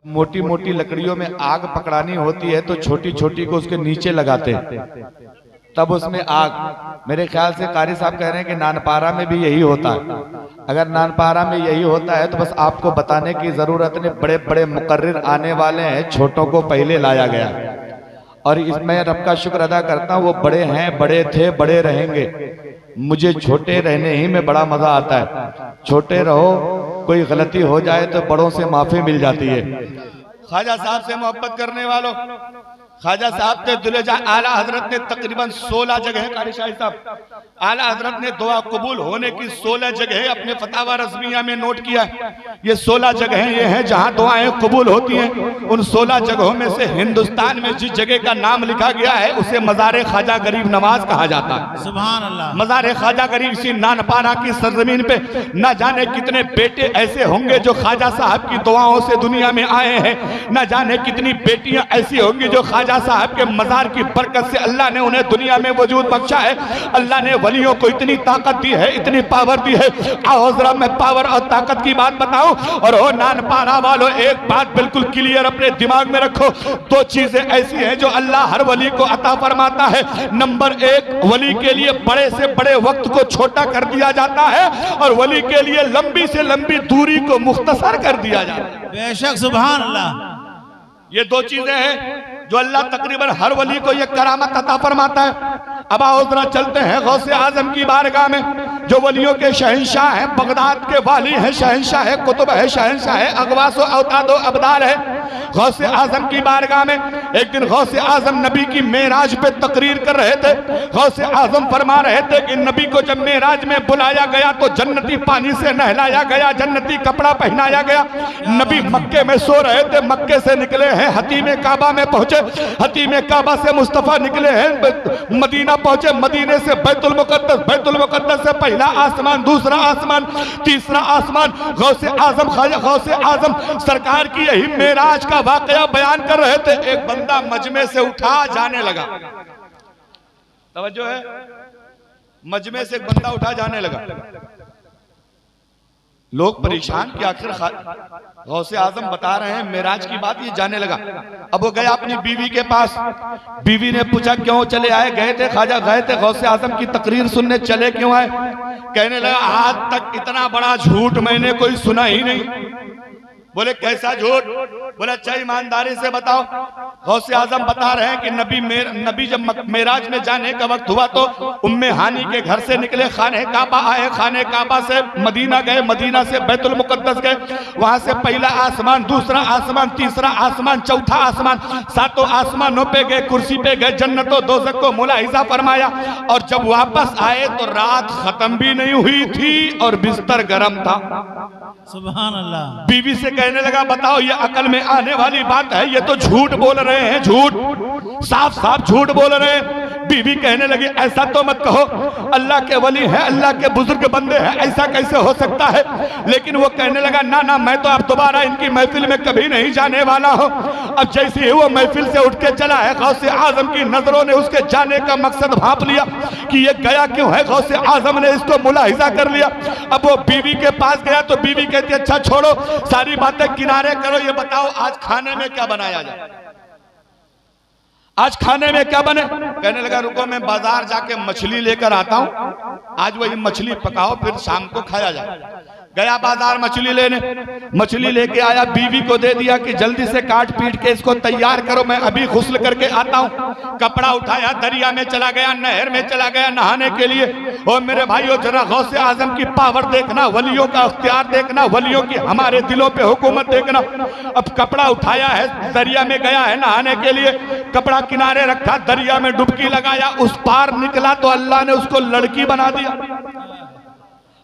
मोटी मोटी लकड़ियों में आग पकड़ानी होती है तो छोटी छोटी को उसके नीचे लगाते हैं, तब उसमें आग। मेरे ख्याल से कारी साहब कह रहे हैं कि नानपारा में भी यही होता है। अगर नानपारा में यही होता है तो बस आपको बताने की जरूरत नहीं, बड़े बड़े मुकर्रिर आने वाले हैं, छोटों को पहले लाया गया। और इसमें रब का शुक्र अदा करता हूँ, वो बड़े हैं, बड़े थे, बड़े रहेंगे। मुझे छोटे रहने ही में बड़ा मजा आता है। छोटे रहो, कोई गलती हो जाए तो बड़ों से माफी मिल जाती है। ख्वाजा साहब से मोहब्बत करने वालों, ख्वाजा साहब ने दुलेजा आला हजरत ने तकरीबन 16 जगह, कारी शाही साहब आला हजरत ने दुआ कबूल होने की 16 जगह अपने फतावा रज़मिया में नोट किया। ये 16 जगह ये हैं जहां दुआएं कबूल होती हैं। उन 16 जगहों में से हिंदुस्तान में जिस जगह का नाम लिखा गया है उसे मज़ार ख्वाजा गरीब नवाज कहा जाता है। सुभान अल्लाह। मज़ार ख्वाजा गरीब इसी नानपारा की सरजमीन पे न जाने कितने बेटे ऐसे होंगे जो ख्वाजा साहब की दुआओं से दुनिया में आए हैं, न जाने कितनी बेटियां ऐसी होंगी जो ख्वाजा साहब के मज़ार की बरकत से अल्लाह ने उन्हें दुनिया में वजूद बख्शा है। अल्लाह ने वलियों को इतनी ताकत दी है, इतनी पावर दी है। आओ जरा मैं पावर और ताकत की बात बताऊं। और ओ नानपारा वालों, एक बात बिल्कुल क्लियर अपने दिमाग में रखो, 2 चीजें ऐसी हैं जो अल्लाह हर वली को अता फरमाता है। नंबर 1, वली के लिए बड़े से बड़े वक्त को छोटा कर दिया जाता है और वली के लिए लंबी से लंबी दूरी को मुख्तसर कर दिया जाता है। बेशक, सुभान अल्लाह। ये 2 चीजें हैं जो अल्लाह तकरीबन हर वली को ये करामत अता फरमाता है। अब आओ जरा चलते हैं गौसे आजम की बारगाह में, जो वलियों के शहंशाह हैं, बगदाद के वाली हैं, शहंशाह है कुतुब है, शहंशाह है अगवासो अवतादो अबदार है। गौसे आजम की बारगाह में एक दिन गौसे आजम नबी की मेराज पे तकरीर कर रहे थे। गौसे आजम फरमा रहे थे कि नबी को जब मेराज में बुलाया गया तो जन्नती पानी से नहलाया गया, जन्नती कपड़ा पहनाया गया। नबी मक्के में सो रहे थे, मक्के से निकले हैं, हतीम काबा में पहुंचे, हतीम काबा से मुस्तफा निकले हैं, मदीना पहुंचे, मदीने से बैतुल मुकद्दस, बैतुल मुकद्दस से पहला आसमान, दूसरा आसमान, तीसरा आसमान। गौसे आजम गौसे आजम सरकार की यही मेराज का वाकया बयान कर रहे थे। एक बंदा मजमे से उठा जाने लगा, तवज्जो है, मजमे से एक बंदा उठा जाने लगा। लोग परेशान कि आखिर गौसे आजम बता रहे हैं मेराज की बात, ये जाने लगा। अब वो गया अपनी बीवी के पास, बीवी ने पूछा क्यों चले आए? गए थे ख्वाजा, गए थे गौसे आजम की तकरीर सुनने, चले क्यों आए? कहने लगा आज तक इतना बड़ा झूठ मैंने कोई सुना ही नहीं। बोले कैसा झूठ? बोले अच्छा ईमानदारी से बताओ। गौसे आजम बता रहे हैं कि नबी जब मेराज में जाने का वक्त हुआ तो उम्मे हानी के घर से निकले, खाने काबा आए, खाने काबा से मदीना गए, मदीना से बैतुल मुकद्दस गए, वहां से पहला आसमान, दूसरा आसमान, तीसरा आसमान, चौथा आसमान, 7 आसमानों पे गए, कुर्सी पे गए, जन्नत और दोज़ख को मुलाहिजा फरमाया। और जब वापस आए तो रात खत्म भी नहीं हुई थी और बिस्तर गर्म था। सुभान अल्लाह। बीवी से कहने लगा बताओ ये अकल में आने वाली बात है? ये तो झूठ बोल रहे हैं, झूठ, साफ साफ झूठ बोल रहे हैं। बीवी कहने लगी ऐसा तो मत कहो, अल्लाह के वली है, अल्लाह के बुजुर्ग बंदे हैं, ऐसा कैसे हो सकता है? लेकिन वो कहने लगा ना ना, मैं तो अब दोबारा इनकी महफिल में कभी नहीं जाने वाला हूँ। अब जैसे ही वो महफिल से उठ के चला है, गौसे आजम की नजरों ने उसके जाने का मकसद भांप लिया कि ये गया क्यों है। गौसे आजम ने इसको मुलाहिजा कर लिया। अब वो बीवी के पास गया तो बीवी कहती अच्छा छोड़ो, सारी बातें किनारे करो, ये बताओ आज खाने में क्या बनाया जाए? आज खाने में क्या बने? कहने लगा रुको मैं बाजार जाके मछली लेकर आता हूं, आज वही मछली पकाओ फिर शाम को खाया जाए। गया बाजार मछली लेने, मछली लेके आया, बीवी को दे दिया कि जल्दी से काट पीट के इसको तैयार करो, मैं अभी गुस्ल करके आता हूँ। कपड़ा उठाया, दरिया में चला गया, नहर में चला गया नहाने के लिए। और मेरे भाइयों जरा गौसे आजम की पावर देखना, वलियों का अख्तियार देखना, वलियों की हमारे दिलों पे हुकूमत देखना। अब कपड़ा उठाया है, दरिया में गया है नहाने के लिए, कपड़ा किनारे रखा, दरिया में डुबकी लगाया, उस पार निकला तो अल्लाह ने उसको लड़की बना दिया।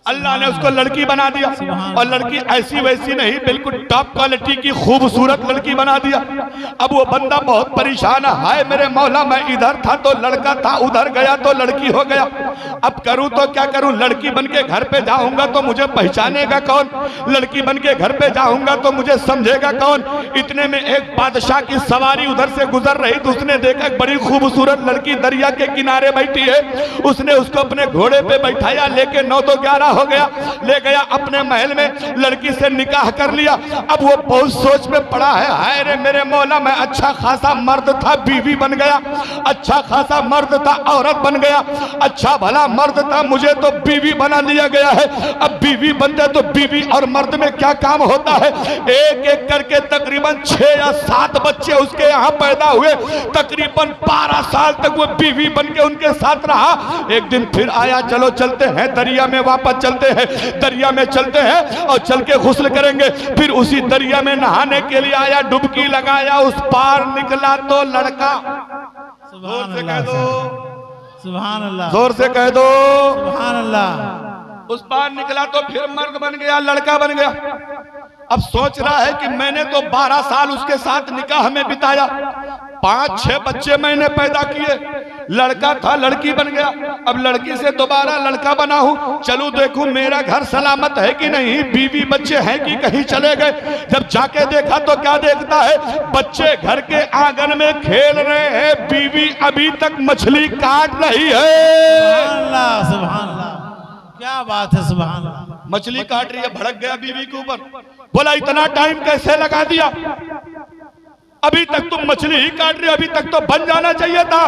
अल्लाह ने उसको लड़की बना दिया, और लड़की ऐसी वैसी नहीं, बिल्कुल टॉप क्वालिटी की खूबसूरत लड़की बना दिया। अब वो बंदा बहुत परेशान है, हाय मेरे मौला मैं इधर था तो लड़का था, उधर गया तो लड़की हो गया। अब करूं तो क्या करूं, लड़की बन के घर पे जाऊंगा तो मुझे पहचानेगा कौन, लड़की बन के घर पे जाऊंगा तो मुझे समझेगा कौन। इतने में एक बादशाह की सवारी उधर से गुजर रही तो उसने देखा बड़ी खूबसूरत लड़की दरिया के किनारे बैठी है। उसने उसको अपने घोड़े पे बैठाया, लेके 9 तो 11 हो गया, ले गया अपने महल में, लड़की से निकाह कर लिया। अब वो बहुत सोच में पड़ा है, हाय रे मेरे मौला, मैं अच्छा खासा मर्द था बीवी बन गया, अच्छा खासा मर्द था औरत बन गया, अच्छा भला मर्द था मुझे तो बीवी बना दिया गया है। अब बीवी बनते तो बीवी और मर्द में क्या काम होता है। एक एक करके तकरीबन 6 या 7 बच्चे उसके यहाँ पैदा हुए। तकरीबन 12 साल तक वो बीवी बन के उनके साथ रहा। एक दिन फिर आया, चलो चलते हैं दरिया में, वापस चलते हैं, दरिया में चलते हैं और चल के गुस्ल करेंगे। फिर उसी दरिया में नहाने के लिए आया, डुबकी लगाया, उस पार निकला तो लड़का, जोर से कह दो, सुभान अल्लाह, जोर से कह दो, सुभान अल्लाह। उस पार निकला तो फिर मर्द बन गया, लड़का बन गया। अब सोच रहा है कि मैंने तो 12 साल उसके साथ निकाह में बिताया, 5-6 बच्चे मैंने पैदा किए, लड़का था लड़की बन गया, अब लड़की से दोबारा लड़का बना हूं, चलूं देखूं मेरा घर सलामत है कि नहीं, बीवी बच्चे हैं कि कहीं चले गए। जब जाके देखा तो क्या देखता है, बच्चे घर के आंगन में खेल रहे हैं, बीवी अभी तक मछली काट रही है। सुभान अल्लाह, सुभान अल्लाह, क्या बात है, सुभान अल्लाह। मछली काट रही है, भड़क गया बीवी के ऊपर, बोला इतना टाइम कैसे लगा दिया, अभी तक तुम मछली ही काट रही हो, अभी तक तो बन जाना चाहिए था।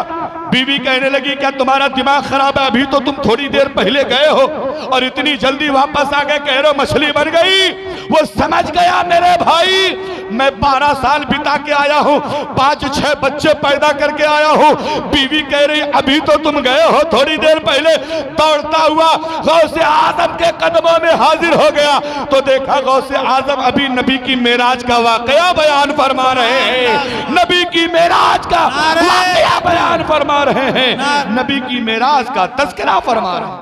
बीवी कहने लगी क्या तुम्हारा दिमाग खराब है, अभी तो तुम थोड़ी देर पहले गए हो और इतनी जल्दी वापस आ गए, कह रहे हो मछली बन गई। वो समझ गया मेरे भाई, मैं 12 साल बिता के आया हूँ, 5-6 बच्चे पैदा करके आया हूँ। बीवी कह रही अभी तो तुम गए हो थोड़ी देर पहले। दौड़ता हुआ गौसे आजम के कदमों में हाजिर हो गया तो देखा गौसे आजम अभी नबी की मेराज का वाकया बयान फरमा रहे हैं, नबी की मेराज का वाकया बयान फरमा रहे हैं, नबी की मेराज का तज़किरा फरमा रहे हैं।